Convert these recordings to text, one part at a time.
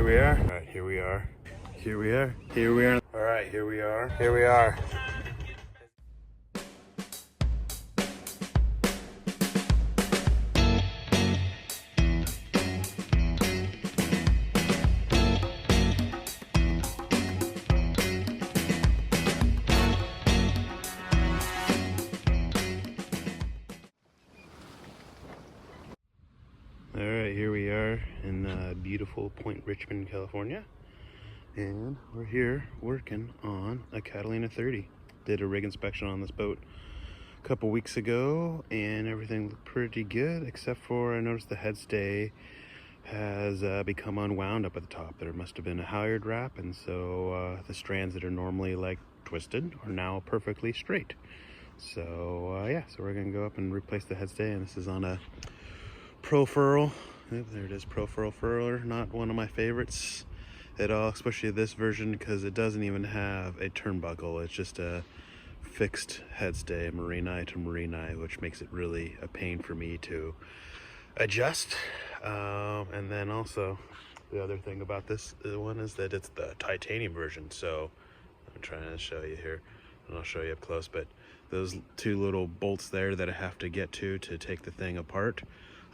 we are. All right, here we are. Here we are. Here we are. All right, here we are. Here we are. All right, here we are in beautiful Point Richmond, California. And we're here working on a Catalina 30. Did a rig inspection on this boat a couple weeks ago and everything looked pretty good, except for I noticed the headstay has become unwound up at the top. There must have been a halyard wrap, and so the strands that are normally like twisted are now perfectly straight. So yeah, so we're gonna go up and replace the headstay, and this is on a ProFurl. Yep, there it is, ProFurl Furler. Not one of my favorites at all, especially this version, because it doesn't even have a turnbuckle. It's just a fixed headstay, marine eye to marine eye, which makes it really a pain for me to adjust. And then also the other thing about this one is that it's the titanium version. So I'm trying to show you here, and I'll show you up close, but those two little bolts there that I have to get to take the thing apart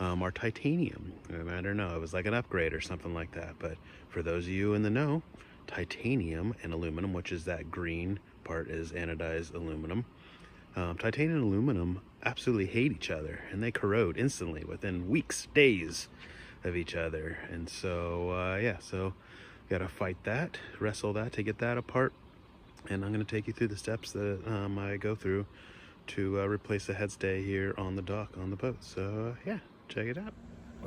are titanium. I don't know, it was like an upgrade or something like that. But for those of you in the know, titanium and aluminum, which is that green part, is anodized aluminum. Titanium and aluminum absolutely hate each other, and they corrode instantly within weeks, days of each other. And so yeah, so gotta fight that, wrestle that to get that apart. And I'm going to take you through the steps that I go through to replace the headstay here on the dock on the boat. So yeah, check it out.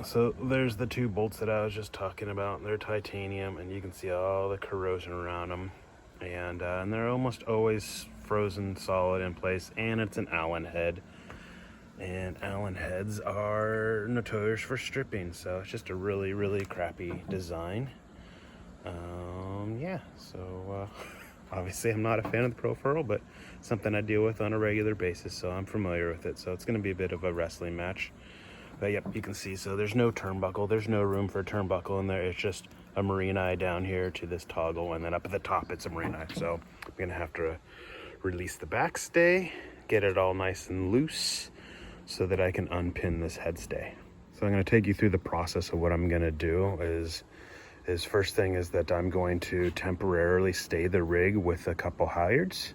So there's the two bolts that I was just talking about. They're titanium, and you can see all the corrosion around them. And they're almost always frozen solid in place, and it's an Allen head. And Allen heads are notorious for stripping, so it's just a really, really crappy design. Yeah, so obviously I'm not a fan of the ProFurl, but something I deal with on a regular basis, so I'm familiar with it. So it's going to be a bit of a wrestling match. But yep, you can see, so there's no turnbuckle. There's no room for a turnbuckle in there. It's just a marine eye down here to this toggle, and then up at the top it's a marine eye. So I'm going to have to release the backstay, get it all nice and loose so that I can unpin this headstay. So I'm going to take you through the process of what I'm going to do is first thing is that I'm going to temporarily stay the rig with a couple halyards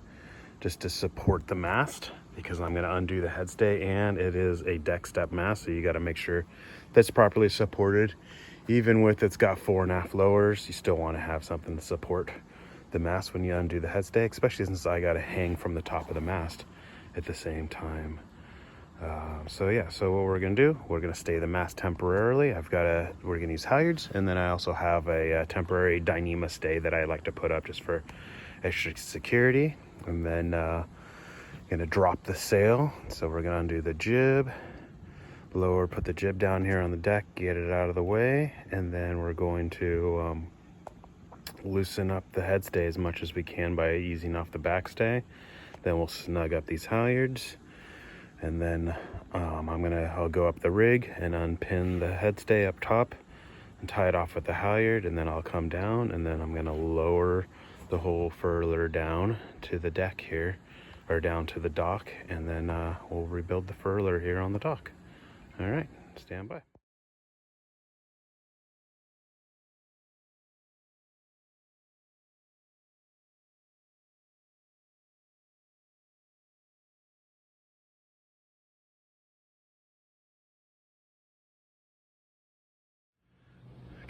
just to support the mast, because I'm going to undo the headstay, and it is a deck step mast, so you got to make sure that's properly supported. Even with it's got 4 and a half lowers, you still want to have something to support the mast when you undo the headstay, especially since I got to hang from the top of the mast at the same time. So yeah, so what we're gonna do, we're gonna stay the mast temporarily. We're gonna use halyards, and then I also have a temporary Dyneema stay that I like to put up just for extra security. And then gonna drop the sail. So we're gonna undo the jib, put the jib down here on the deck, get it out of the way, and then we're going to loosen up the headstay as much as we can by easing off the backstay. Then we'll snug up these halyards. And then I'll go up the rig and unpin the headstay up top and tie it off with the halyard, and then I'll come down, and then I'm gonna lower the whole furler down to the deck here, or down to the dock, and then we'll rebuild the furler here on the dock. All right, stand by.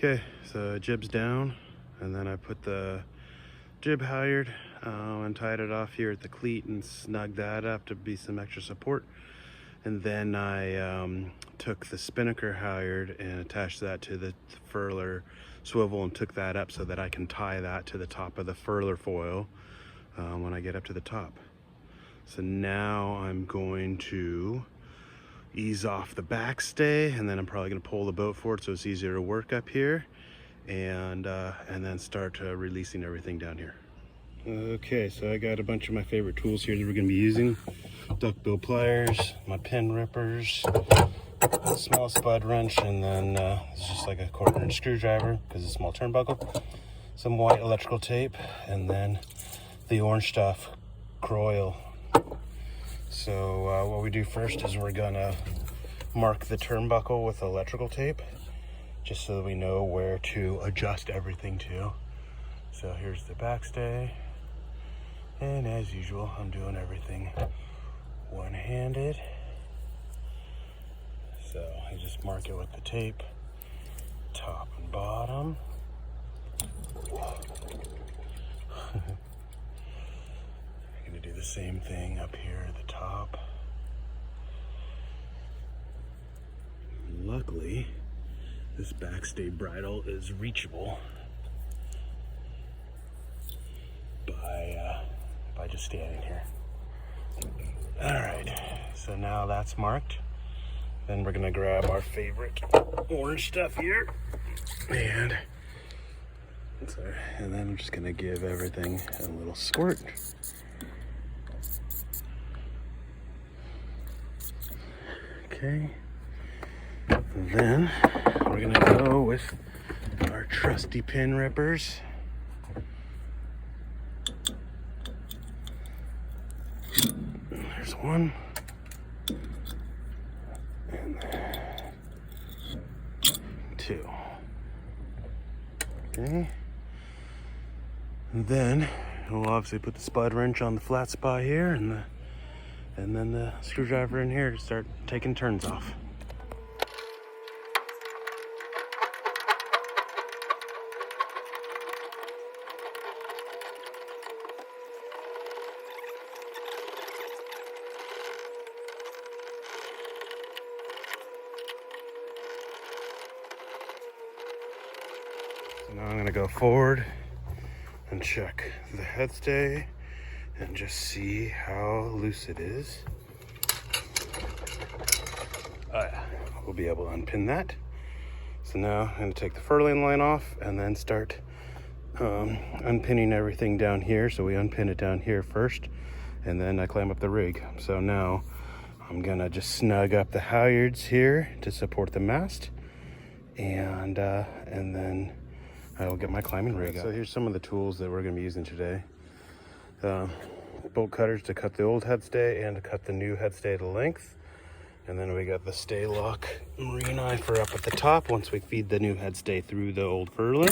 Okay, so jib's down, and then I put the jib halyard and tied it off here at the cleat and snugged that up to be some extra support. And then I took the spinnaker halyard and attached that to the furler swivel and took that up so that I can tie that to the top of the furler foil when I get up to the top. So now I'm going to ease off the backstay, and then I'm probably going to pull the boat forward so it's easier to work up here, and then start releasing everything down here. Okay, so I got a bunch of my favorite tools here that we're going to be using. Duckbill pliers, my pin rippers, a small spud wrench, and then it's just like a 1/4-inch screwdriver because it's a small turnbuckle. Some white electrical tape, and then the orange stuff, Croil. So what we do first is we're gonna mark the turnbuckle with electrical tape, just so that we know where to adjust everything to. So here's the backstay, and as usual, I'm doing everything one-handed. So I just mark it with the tape, top and bottom. I'm gonna do the same thing up here at the top. Luckily, this backstay bridle is reachable by just standing here. All right, so now that's marked. Then we're gonna grab our favorite orange stuff here, and then I'm just gonna give everything a little squirt. Okay, and then we're gonna go with our trusty pin rippers. There's one. And two. Okay. And then we'll obviously put the spud wrench on the flat spot here, and then the screwdriver in here to start taking turns off. So now I'm gonna go forward and check the headstay and just see how loose it is. Oh yeah, we'll be able to unpin that. So now I'm gonna take the furling line off and then start unpinning everything down here. So we unpin it down here first, and then I climb up the rig. So now I'm gonna just snug up the halyards here to support the mast, and then I will get my climbing rig up. So here's some of the tools that we're gonna be using today. Bolt cutters to cut the old headstay and to cut the new headstay to length. And then we got the stay lock marine eye for up at the top once we feed the new headstay through the old furler.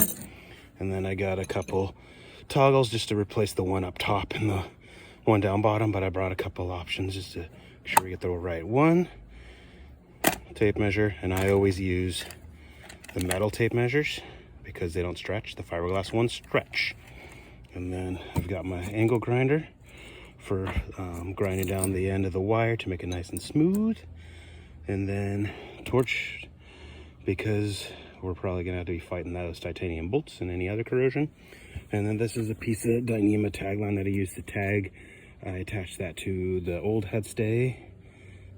And then I got a couple toggles just to replace the one up top and the one down bottom, but I brought a couple options just to make sure we get the right one. Tape measure, and I always use the metal tape measures because they don't stretch. The fiberglass ones stretch. And then I've got my angle grinder for grinding down the end of the wire to make it nice and smooth. And then torch, because we're probably gonna have to be fighting those titanium bolts and any other corrosion. And then this is a piece of Dyneema tagline that I use to tag. I attached that to the old headstay,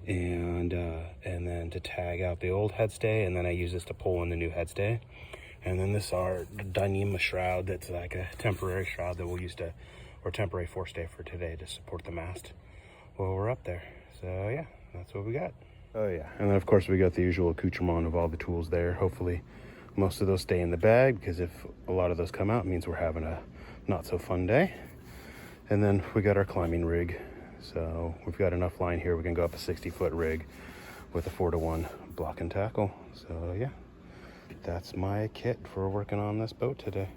and then to tag out the old headstay, and then I use this to pull in the new headstay. And then this is our Dyneema shroud that's like a temporary shroud that we'll use to, or temporary forestay for today to support the mast while we're up there. So yeah, that's what we got. Oh yeah, and then of course we got the usual accoutrement of all the tools there. Hopefully most of those stay in the bag, because if a lot of those come out, it means we're having a not so fun day. And then we got our climbing rig. So we've got enough line here, we can go up a 60-foot rig with a 4-to-1 block and tackle. So yeah, that's my kit for working on this boat today.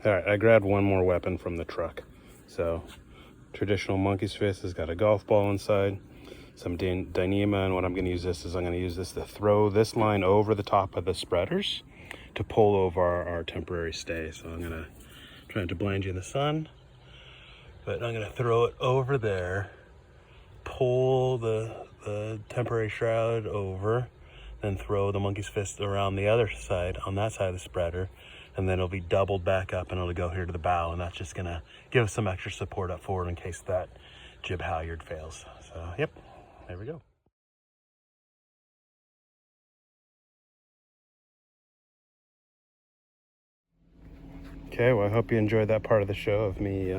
All right, I grabbed one more weapon from the truck. So traditional monkey's fist has got a golf ball inside, some Dyneema, and what I'm gonna use this is I'm gonna use this to throw this line over the top of the spreaders to pull over our temporary stay. So I'm gonna try not to blind you in the sun, but I'm gonna throw it over there, pull the temporary shroud over, then throw the monkey's fist around the other side, on that side of the spreader, and then it'll be doubled back up and it'll go here to the bow, and that's just gonna give us some extra support up forward in case that jib halyard fails. So yep, there we go. Okay, well I hope you enjoyed that part of the show of me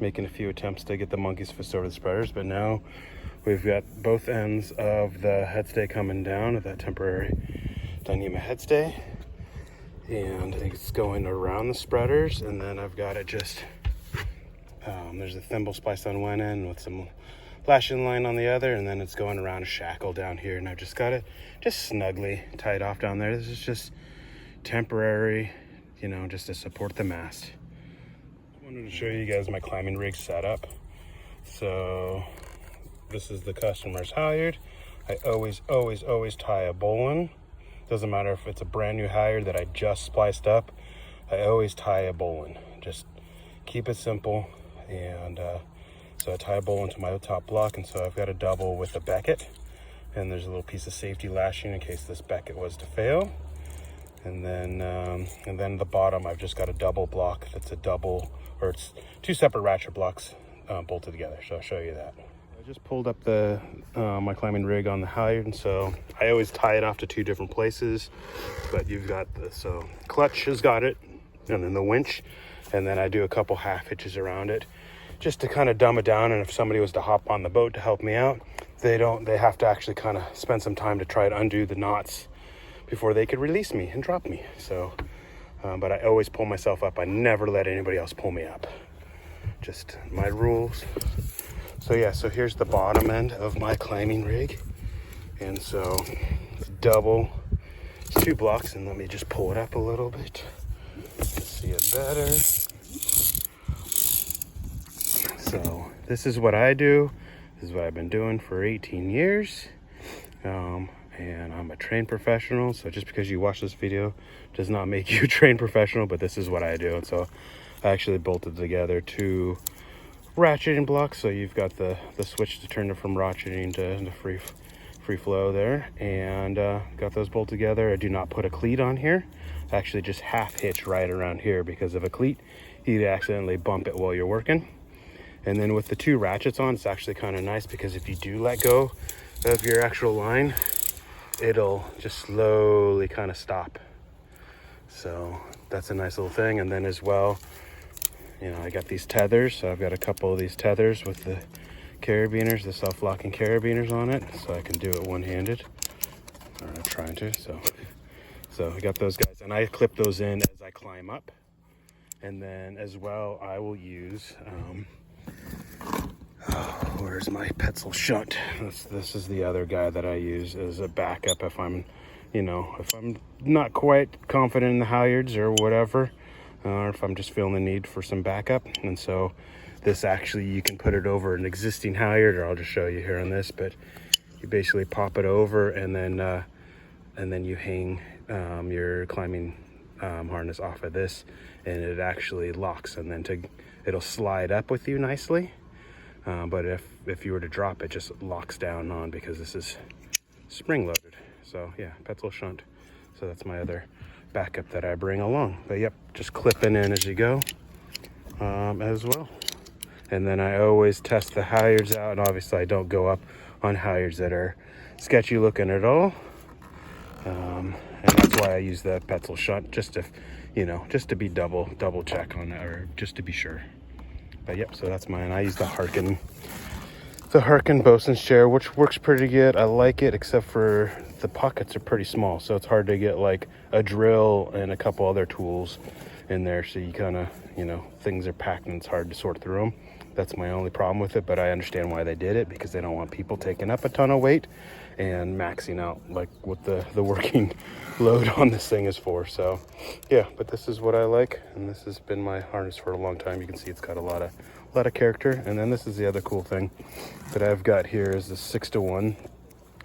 making a few attempts to get the monkey's fist over the spreaders, but now We've got both ends of the headstay coming down at that temporary Dyneema headstay, and it's going around the spreaders, and then I've got it just there's a thimble spliced on one end with some lashing line on the other, and then it's going around a shackle down here, and I've just got it just snugly tied off down there. This is just temporary, you know, just to support the mast. I wanted to show you guys my climbing rig setup. So this is the customer's halyard. I always tie a bowline. Doesn't matter if it's a brand new halyard that I just spliced up, I always tie a bowline. Just keep it simple. And so I tie a bowline to my top block, and so I've got a double with a becket, and there's a little piece of safety lashing in case this becket was to fail. And then the bottom, I've just got a double block that's a double, or it's two separate ratchet blocks bolted together. So I'll show you that. I just pulled up the my climbing rig on the halyard, and so I always tie it off to two different places. But you've got the clutch has got it, and then the winch, and then I do a couple half hitches around it, just to kind of dumb it down. And if somebody was to hop on the boat to help me out, they have to actually kind of spend some time to try to undo the knots before they could release me and drop me. So, but I always pull myself up. I never let anybody else pull me up. Just my rules. So yeah, so here's the bottom end of my climbing rig. And so it's double, it's two blocks, and let me just pull it up a little bit to see it better. So this is what I do. This is what I've been doing for 18 years. And I'm a trained professional, so just because you watch this video does not make you a trained professional, but this is what I do. And so I actually bolted together two ratcheting blocks, so you've got the switch to turn it from ratcheting to free flow there, and got those bolted together. I do not put a cleat on here. I actually just half hitch right around here, because of a cleat, you'd accidentally bump it while you're working. And then with the two ratchets on, it's actually kind of nice, because if you do let go of your actual line, it'll just slowly kind of stop. So that's a nice little thing. And then as well, you know, I got these tethers. So I've got a couple of these tethers with the carabiners, the self-locking carabiners on it, so I can do it one-handed, or I'm trying to. So I got those guys, and I clip those in as I climb up. And then as well, I will use where's my Petzl shunt? This is the other guy that I use as a backup if I'm, you know, if I'm not quite confident in the halyards or whatever, or if I'm just feeling the need for some backup. And so this actually, you can put it over an existing halyard, or I'll just show you here on this, but you basically pop it over, and then you hang your climbing harness off of this, and it actually locks, and then it'll slide up with you nicely. But if you were to drop it, just locks down on, because this is spring loaded. So yeah, Petzl shunt. So that's my other backup that I bring along. But yep, just clipping in as you go as well. And then I always test the halyards out, and obviously I don't go up on halyards that are sketchy looking at all. And that's why I use the Petzl shunt, just to, you know, just to be double check on that, or just to be sure. But yep, so that's mine. I use the Harkin bosun's chair, which works pretty good. I like it, except for the pockets are pretty small, so it's hard to get like a drill and a couple other tools in there. So you kind of, you know, things are packed and it's hard to sort through them. That's my only problem with it, but I understand why they did it, because they don't want people taking up a ton of weight and maxing out like what the working load on this thing is for. So yeah, but this is what I like, and this has been my harness for a long time. You can see it's got a lot of character. And then this is the other cool thing that I've got here is the 6-to-1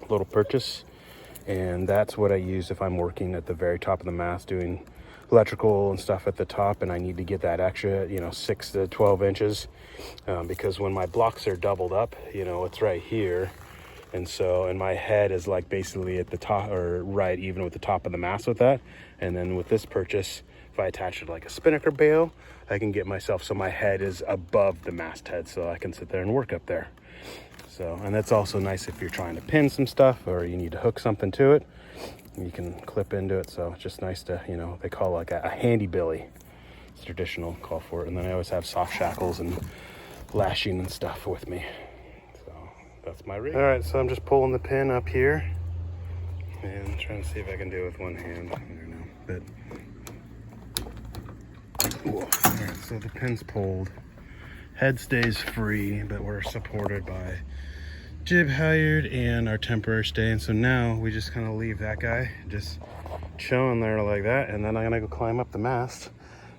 little purchase, and that's what I use if I'm working at the very top of the mast doing electrical and stuff at the top, and I need to get that extra, you know, 6 to 12 inches, because when my blocks are doubled up, you know, it's right here, and so, and my head is like basically at the top, or right even with the top of the mast with that. And then with this purchase, if I attach it like a spinnaker bail, I can get myself so my head is above the masthead, so I can sit there and work up there. So, and that's also nice if you're trying to pin some stuff, or you need to hook something to it, you can clip into it. So it's just nice to, you know, they call it like a handy billy. It's a traditional call for it. And then I always have soft shackles and lashing and stuff with me. So that's my rig. All right, so I'm just pulling the pin up here and trying to see if I can do it with one hand. I don't know, but whoa. All right, so the pin's pulled. Head stays free, but we're supported by jib halyard and our temporary stay. And so now we just kind of leave that guy just chilling there like that, and then I'm gonna go climb up the mast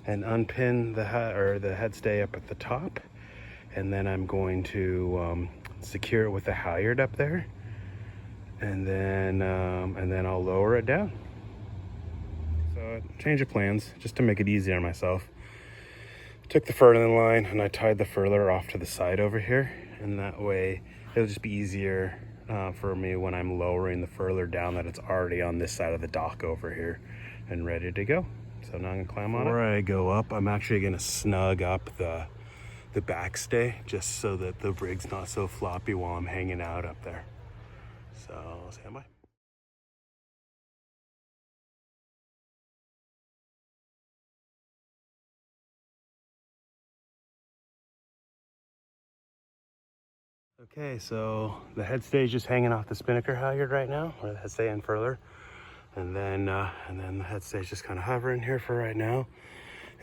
and unpin the head stay up at the top, and then I'm going to secure it with the halyard up there, and then I'll lower it down. So change of plans just to make it easier on myself. Took the furling line and I tied the furler off to the side over here, and that way it'll just be easier for me when I'm lowering the furler down, that it's already on this side of the dock over here and ready to go. So now I'm gonna climb on it. Before I go up, I'm actually gonna snug up the backstay just so that the rig's not so floppy while I'm hanging out up there. So stand by. Okay, so the head stay is just hanging off the spinnaker halyard right now, or the head stay and furler, and then the head stay is just kind of hovering here for right now.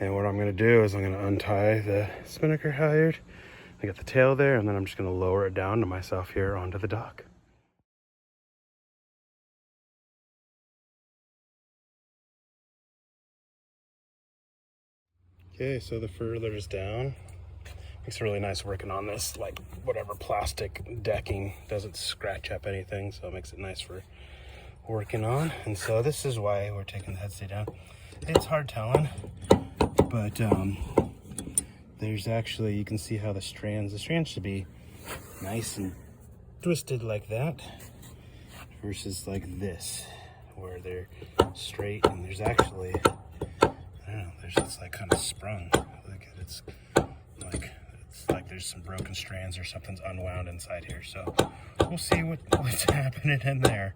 And what I'm going to do is I'm going to untie the spinnaker halyard. I got the tail there, and then I'm just going to lower it down to myself here onto the dock. Okay, so the furler is down. It's really nice working on this, like whatever plastic decking doesn't scratch up anything, so it makes it nice for working on. And so this is why we're taking the head stay down. It's hard telling, but there's actually, you can see how the strands should be nice and twisted like that versus like this where they're straight, and there's actually, I don't know, there's this like kind of sprung, like it's like there's some broken strands or something's unwound inside here. So we'll see what's happening in there.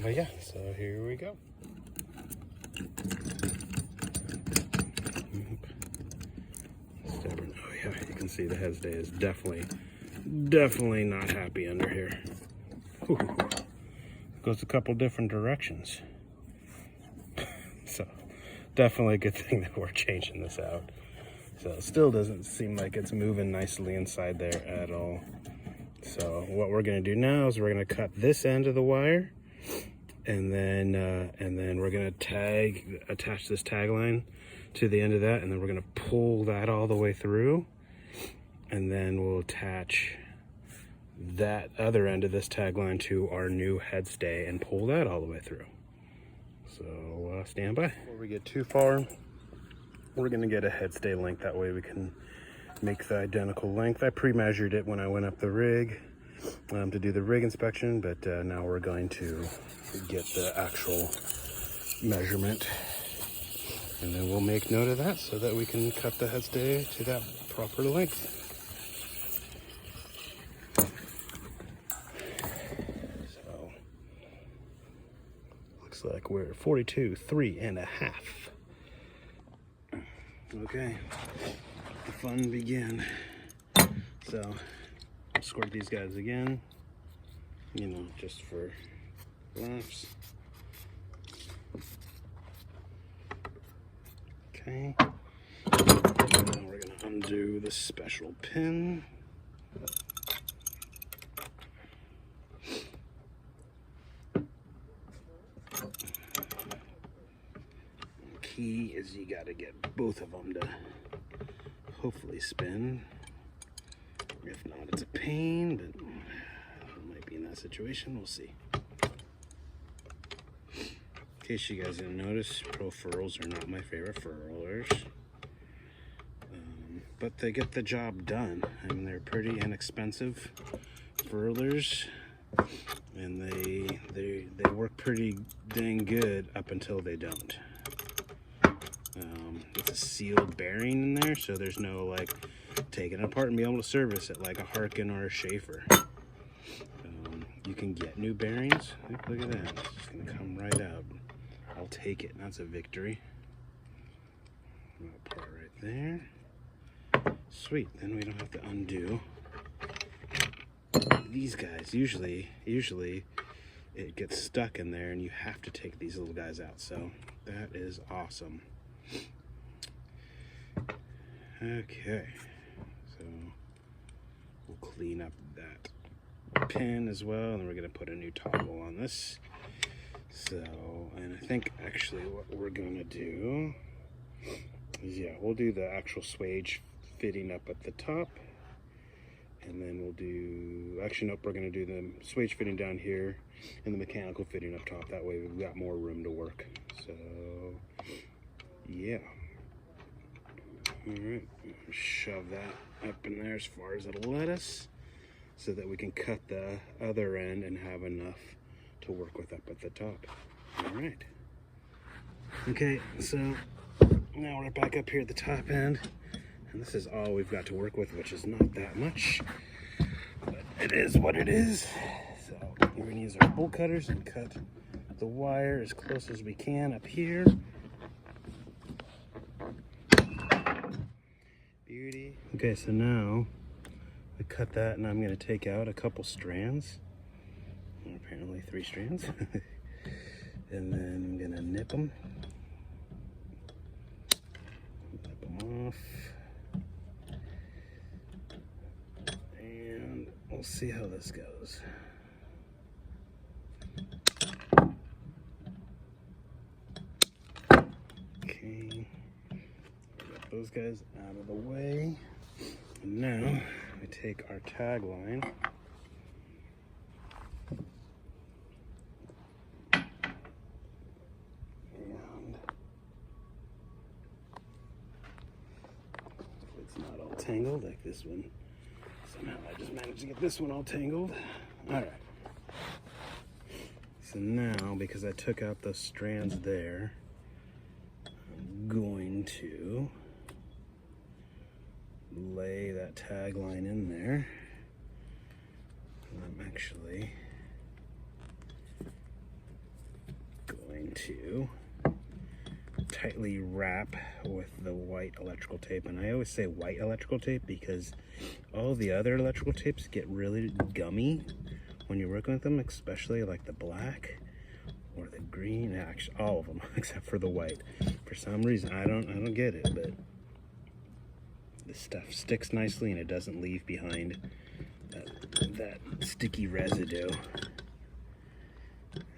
But yeah, so here we go. Oh yeah, you can see the head stay is definitely not happy under here. Whew. Goes a couple different directions. So definitely a good thing that we're changing this out. So it still doesn't seem like it's moving nicely inside there at all. So what we're gonna do now is we're gonna cut this end of the wire, and then we're gonna attach this tag line to the end of that, and then we're gonna pull that all the way through, and then we'll attach that other end of this tag line to our new head stay and pull that all the way through. So stand by. Before we get too far, we're gonna get a head stay length, that way we can make the identical length. I pre-measured it when I went up the rig to do the rig inspection, but now we're going to get the actual measurement, and then we'll make note of that so that we can cut the head stay to that proper length. So looks like we're 42.3½. Okay, the fun began. So squirt these guys again, you know, just for laughs. Okay, now we're gonna undo the special pin. Key is you got to get both of them to hopefully spin. If not, it's a pain, but it might be in that situation. We'll see. In case you guys didn't notice, ProFurls are not my favorite furlers, but they get the job done. I mean, they're pretty inexpensive furlers, and they work pretty dang good up until they don't. It's a sealed bearing in there, so there's no like taking it apart and be able to service it like a Harkin or a Schaefer. You can get new bearings. Look at that, it's just gonna come right out. I'll take it, that's a victory. That part right there. Sweet, then we don't have to undo. these guys, usually it gets stuck in there and you have to take these little guys out. So that is awesome. Okay, so we'll clean up that pin as well, and then we're gonna put a new toggle on this. So, and I think actually what we're gonna do is, yeah, we'll do the actual swage fitting up at the top, and then we'll do, actually nope, we're gonna do the swage fitting down here and the mechanical fitting up top. That way we've got more room to work. So, yeah. All right, shove that up in there as far as it'll let us, so that we can cut the other end and have enough to work with up at the top. All right. Okay, so now we're back up here at the top end, and this is all we've got to work with, which is not that much, but it is what it is. So we're gonna use our bolt cutters and cut the wire as close as we can up here. Beauty. Okay, so now I cut that, and I'm going to take out a couple strands, apparently 3 strands, and then I'm going to nip them off, and we'll see how this goes. Okay, got those guys out of the way. And now we take our tag line and it's not all tangled like this one. Somehow I just managed to get this one all tangled. All right. So now, because I took out those strands there, I'm going to lay that tag line in there, and I'm actually going to tightly wrap with the white electrical tape. And I always say white electrical tape because all the other electrical tapes get really gummy when you're working with them, especially like the black or the green. Actually, all of them except for the white. For some reason, I don't get it, but this stuff sticks nicely and it doesn't leave behind that sticky residue.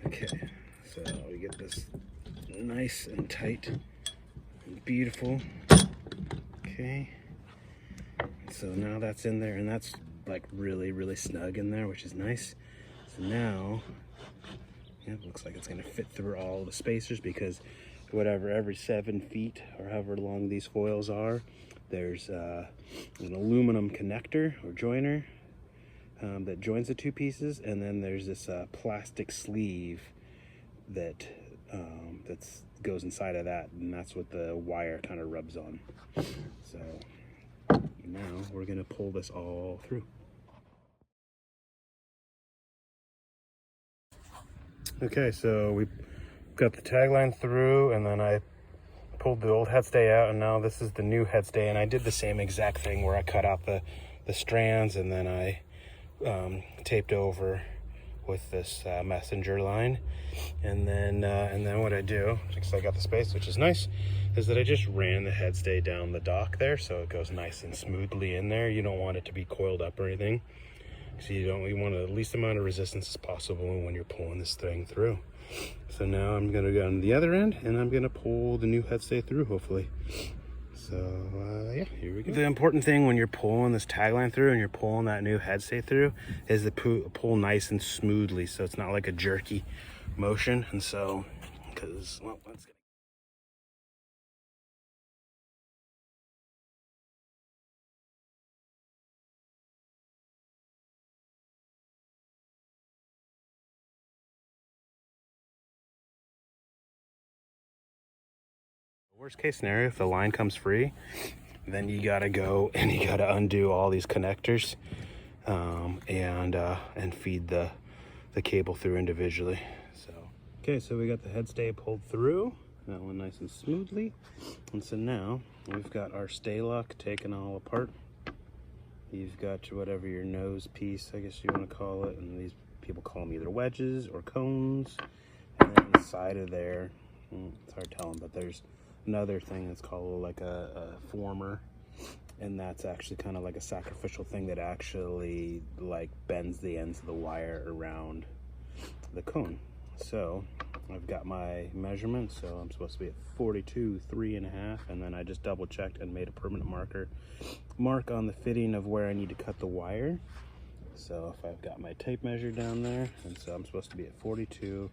Okay, so we get this nice and tight and beautiful. Okay, so now that's in there, and that's like really snug in there, which is nice. So now, yeah, it looks like it's gonna fit through all the spacers, because whatever, every 7 feet or however long these foils are, there's an aluminum connector or joiner that joins the 2 pieces, and then there's this plastic sleeve that goes inside of that, and that's what the wire kind of rubs on. So now we're gonna pull this all through. Okay, so we got the tagline through, and then I pulled the old headstay out, and now this is the new headstay. And I did the same exact thing where I cut out the strands, and then I taped over with this messenger line. And then what I do, because I got the space, which is nice, is that I just ran the headstay down the dock there, so it goes nice and smoothly in there. You don't want it to be coiled up or anything, so you want the least amount of resistance as possible when you're pulling this thing through. So now I'm gonna go on the other end, and I'm gonna pull the new headstay through, hopefully. So yeah, here we go. The important thing when you're pulling this tagline through and you're pulling that new headstay through is to pull nice and smoothly, so it's not like a jerky motion. And so, because, well, let's get worst case scenario, if the line comes free, then you gotta go and you gotta undo all these connectors and feed the cable through individually. So okay, so we got the headstay pulled through, that one nice and smoothly. And so now we've got our stay lock taken all apart. You've got whatever your nose piece, I guess you want to call it, and these people call them either wedges or cones. And then inside of there, it's hard telling, but there's another thing that's called like a former, and that's actually kind of like a sacrificial thing that actually like bends the ends of the wire around the cone. So I've got my measurement, so I'm supposed to be at 42, 3.5, and then I just double checked and made a permanent mark on the fitting of where I need to cut the wire. So if I've got my tape measure down there, and so I'm supposed to be at 42,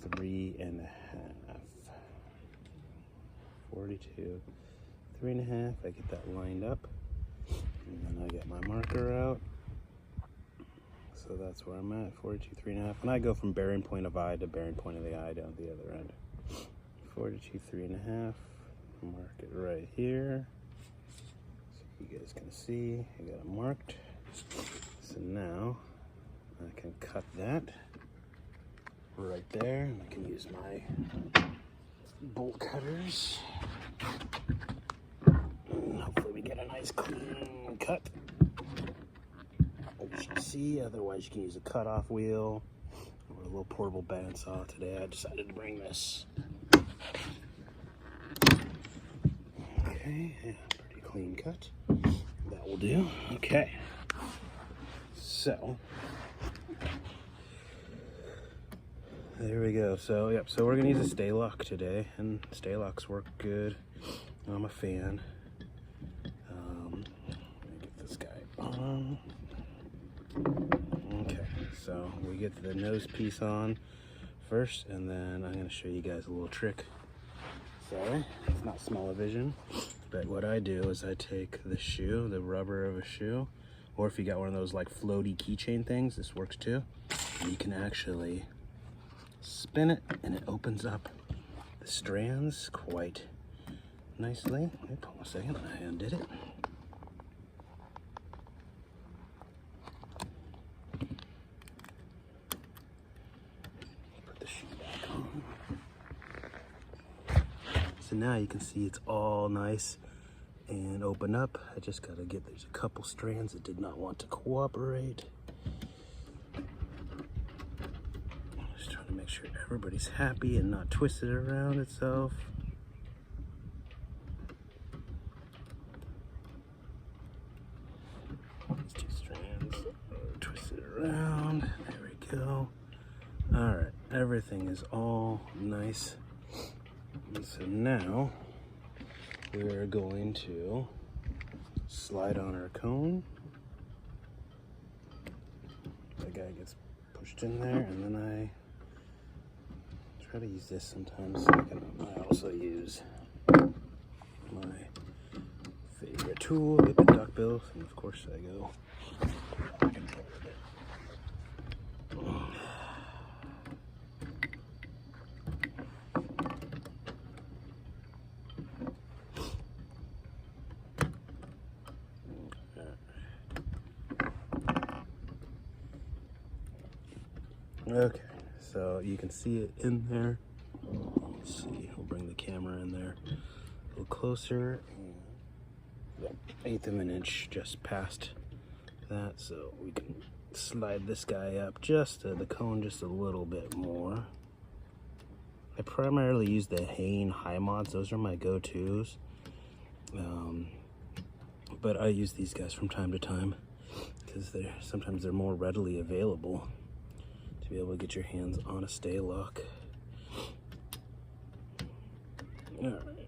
3.5. 42, 3.5. I get that lined up, and then I get my marker out. So that's where I'm at, 42, 3.5. And I go from bearing point of eye to bearing point of the eye down the other end. 42, 3.5. Mark it right here, so you guys can see I got it marked. So now I can cut that right there, and I can use my bolt cutters. And hopefully we get a nice clean cut. As you can see, otherwise you can use a cutoff wheel or a little portable bandsaw. Today I decided to bring this. Okay, yeah, pretty clean cut. That will do. Okay. So there we go. So yep, so we're gonna use a stay lock today, and stay locks work good. I'm a fan. Let me get this guy on. Okay, so we get the nose piece on first, and then I'm gonna show you guys a little trick. Sorry, it's not smell-o-vision, but what I do is I take the shoe, the rubber of a shoe, or if you got one of those like floaty keychain things, this works too. You can actually spin it, and it opens up the strands quite nicely. Hold on a second, I undid it. Put the shoe back on. So now you can see it's all nice and open up. I just gotta get, there's a couple strands that did not want to cooperate. Just trying to make sure everybody's happy and not twisted around itself. These two strands are twisted around. There we go. All right, everything is all nice. And so now we're going to slide on our cone. The guy gets pushed in there, and then I try to use this sometimes. I also use my favorite tool, the duckbill, and of course I go back and forth with it. Okay, so you can see it in there. Let's see, we'll bring the camera in there a little closer. About 1/8 of an inch just past that, so we can slide this guy up just to the cone just a little bit more. I primarily use the Hain high mods, those are my go-tos. But I use these guys from time to time because sometimes they're more readily available to be able to get your hands on a stay lock. All right.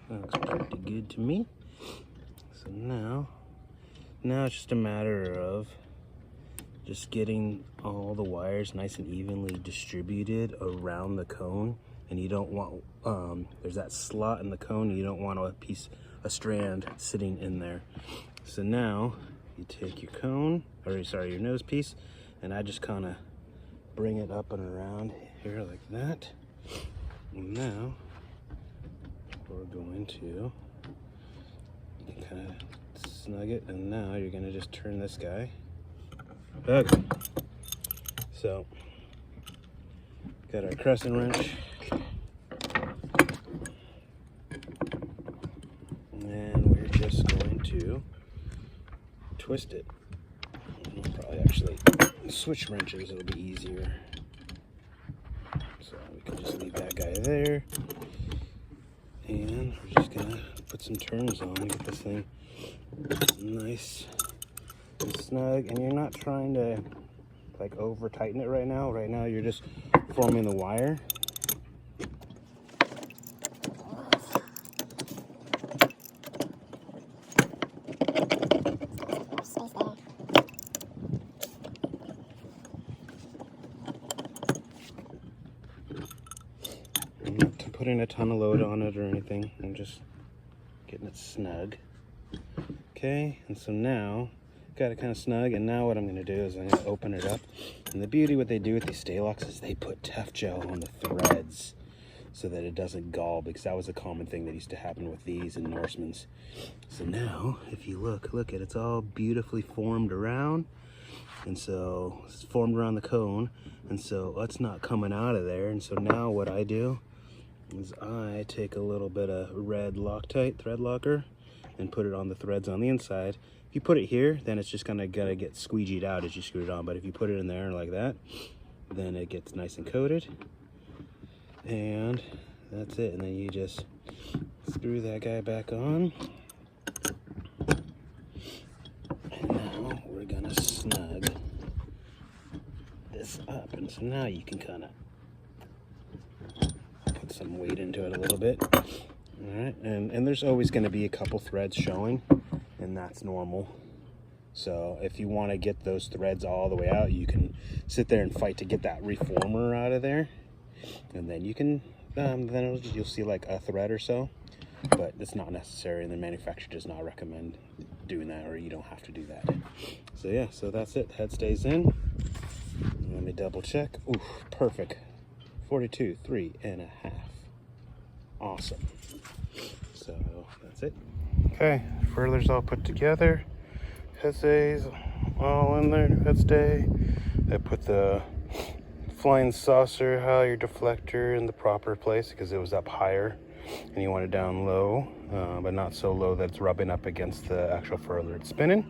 That looks pretty good to me. So now it's just a matter of just getting all the wires nice and evenly distributed around the cone. And you don't want, there's that slot in the cone, you don't want a strand sitting in there. So now you take your cone, or sorry, your nose piece, and I just kind of bring it up and around here like that. And now we're going to kind of snug it, and now you're going to just turn this guy. Okay, so got our crescent wrench. to twist it. I'll probably actually switch wrenches, it'll be easier. So we can just leave that guy there. And we're just gonna put some turns on to get this thing nice and snug. And you're not trying to like over tighten it right now. Right now you're just forming the wire. I'm not putting a ton of load on it or anything. I'm just getting it snug. Okay, and so now got it kind of snug, and now what I'm going to do is I'm going to open it up. And the beauty what they do with these stay locks is they put tough gel on the threads so that it doesn't gall, because that was a common thing that used to happen with these and Norseman's. So now if you look at it's all beautifully formed around, and so it's formed around the cone, and so it's not coming out of there. And so now what I do is I take a little bit of red Loctite thread locker and put it on the threads on the inside. If you put it here, then it's just gonna get squeegeed out as you screw it on. But if you put it in there like that, then it gets nice and coated. And that's it. And then you just screw that guy back on. And now we're gonna snug this up. And so now you can kind of put some weight into it a little bit. All right, and there's always going to be a couple threads showing, and that's normal. So if you want to get those threads all the way out, you can sit there and fight to get that reformer out of there, and then you can then you'll see like a thread or so, but it's not necessary, and the manufacturer does not recommend doing that, or you don't have to do that. So yeah, so that's it. Head stays in. Let me double check. Ooh, perfect. 42, 3.5. Awesome. So that's it. Okay, furlers all put together. Headstays all in there. Headstay. I put the flying saucer halyard deflector in the proper place because it was up higher, and you want it down low, but not so low that it's rubbing up against the actual furler it's spinning.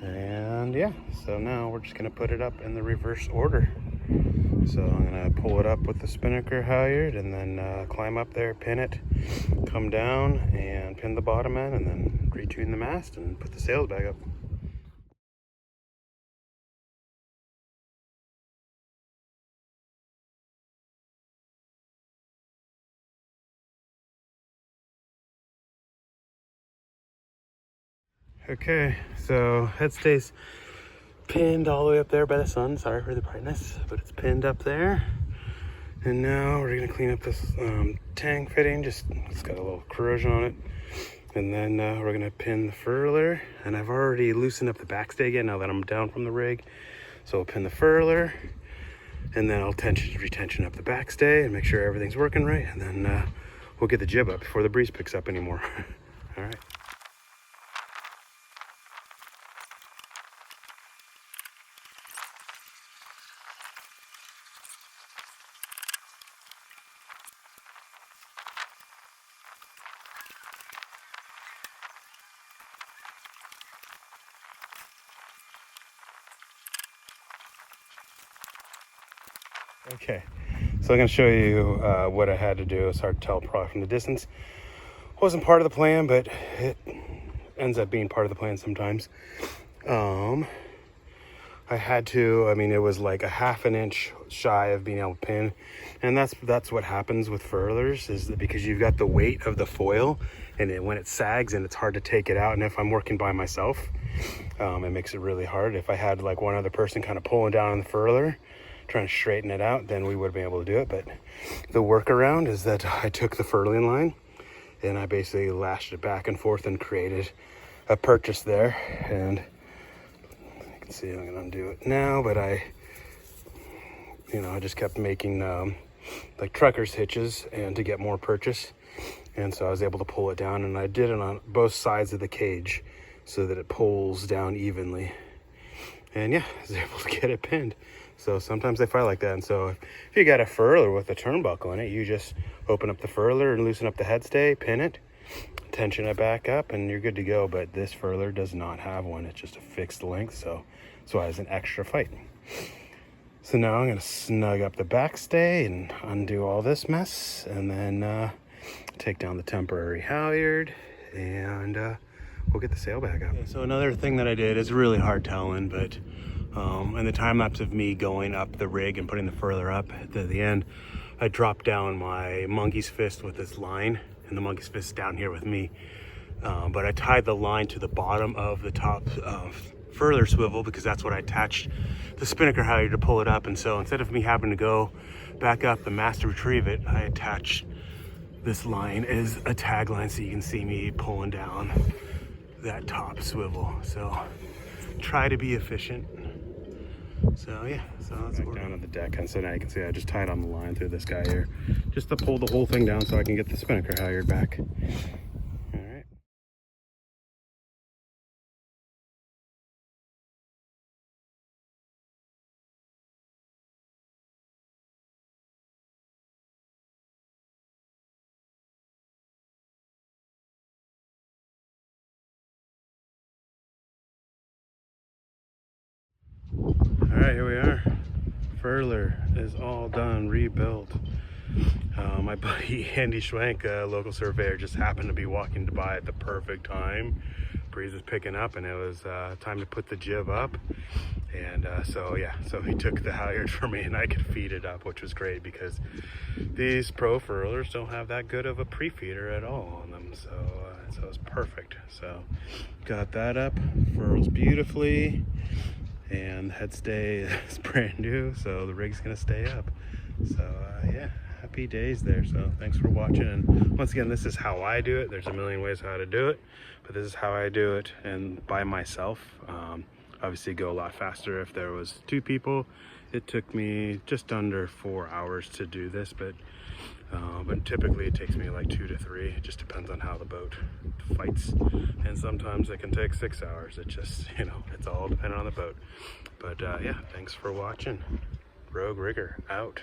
And yeah, so now we're just gonna put it up in the reverse order. So I'm gonna pull it up with the spinnaker halyard, and then climb up there, pin it, come down and pin the bottom end, and then retune the mast and put the sails back up. Okay, so headstay's pinned all the way up there by the sun. Sorry for the brightness, but it's pinned up there. And now we're gonna clean up this tang fitting. Just it's got a little corrosion on it. And then we're gonna pin the furler. And I've already loosened up the backstay again now that I'm down from the rig. So I'll pin the furler, and then I'll retension up the backstay and make sure everything's working right. And then we'll get the jib up before the breeze picks up anymore. All right. Okay, so I'm going to show you what I had to do. It's hard to tell probably from the distance. Wasn't part of the plan, but it ends up being part of the plan sometimes. I had to, it was like a 1/2 inch shy of being able to pin. And that's what happens with furlers, is that because you've got the weight of the foil, and when it sags and it's hard to take it out. And if I'm working by myself, it makes it really hard. If I had like one other person kind of pulling down on the furler, trying to straighten it out, then we would have been able to do it. But the workaround is that I took the furling line and I basically lashed it back and forth and created a purchase there. And you can see I'm gonna undo it now, but I just kept making like truckers hitches and to get more purchase. And so I was able to pull it down, and I did it on both sides of the cage so that it pulls down evenly. And yeah, I was able to get it pinned. So sometimes they fight like that. And so if you got a furler with a turnbuckle in it, you just open up the furler and loosen up the headstay, pin it, tension it back up and you're good to go. But this furler does not have one. It's just a fixed length, so it has an extra fight. So now I'm going to snug up the backstay and undo all this mess, and then take down the temporary halyard, and we'll get the sail back up. Okay, so another thing that I did is really hard telling, but in the time lapse of me going up the rig and putting the furler up at the end, I dropped down my monkey's fist with this line, and the monkey's fist is down here with me. But I tied the line to the bottom of the top furler swivel because that's what I attached the spinnaker halyard to pull it up. And so instead of me having to go back up the mast to retrieve it, I attached this line as a tag line so you can see me pulling down that top swivel. So try to be efficient. So yeah, so that's back down on the deck, and so now you can see I just tied on the line through this guy here just to pull the whole thing down so I can get the spinnaker halyard back. All right, here we are. Furler is all done, rebuilt. My buddy Andy Schwenk, a local surveyor, just happened to be walking by at the perfect time. Breeze was picking up, and it was time to put the jib up. And so he took the halyard for me, and I could feed it up, which was great because these Pro Furlers don't have that good of a pre-feeder at all on them. So it was perfect. So got that up, furls beautifully. And the headstay is brand new, so the rig's gonna stay up. So yeah, happy days there. So thanks for watching, and once again, this is how I do it. There's a million ways how to do it, but this is how I do it, and by myself. Obviously go a lot faster if there was two people. It took me just under 4 hours to do this, but typically it takes me like 2 to 3. It just depends on how the boat fights, and sometimes it can take 6 hours. It just, it's all dependent on the boat. But yeah, thanks for watching. Rogue Rigger out.